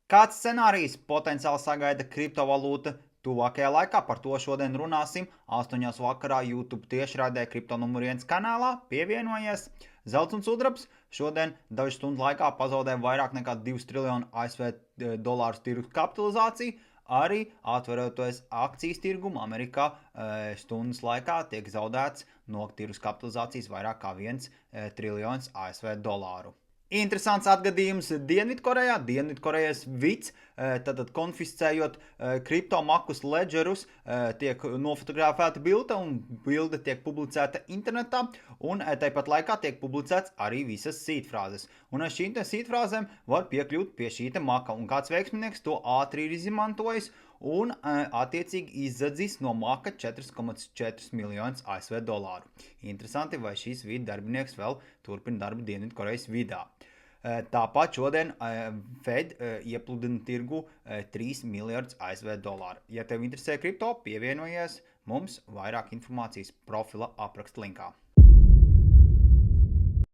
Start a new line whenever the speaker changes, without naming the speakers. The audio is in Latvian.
Kāds scenārijs potenciāli sagaida kriptovalūta tuvākajā laikā? Par to šodien runāsim 8 vakarā YouTube tiešraidē Kripto numur 1 kanālā. Pievienojies! Zelts un sudrabs šodien dažu stundu laikā pazaudē vairāk nekā 2 triljonu ASV dolāru tirgus kapitalizāciju. Arī atveroties akcijas tirgumu Amerikā stundas laikā tiek zaudēts no tirgus kapitalizācijas vairāk kā 1 triljons ASV dolāru. Interesants atgadījums Dienvidkorejā. Dienvidkorejas vids, tātad konfiscējot kriptomakus ledžerus, tiek nofotografēta bilde un bilde tiek publicēta internetā, un tāpat laikā tiek publicēts arī visas sītfrāzes. Un ar šīm sītfrāzēm var piekļūt pie šī maka, un kāds veiksminieks to ātri ir izmantojis un attiecīgi izzadzis no maka 4,4 miljonus ASV dolāru. Interesanti, vai šīs vidu darbinieks vēl turpina darbu Dienvidkorejas vidā. Tāpat šodien Fed iepludina tirgu 3 miljardus ASV dolāru. Ja tev interesē kripto, pievienojies mums, vairāk informācijas profila apraksta linkā.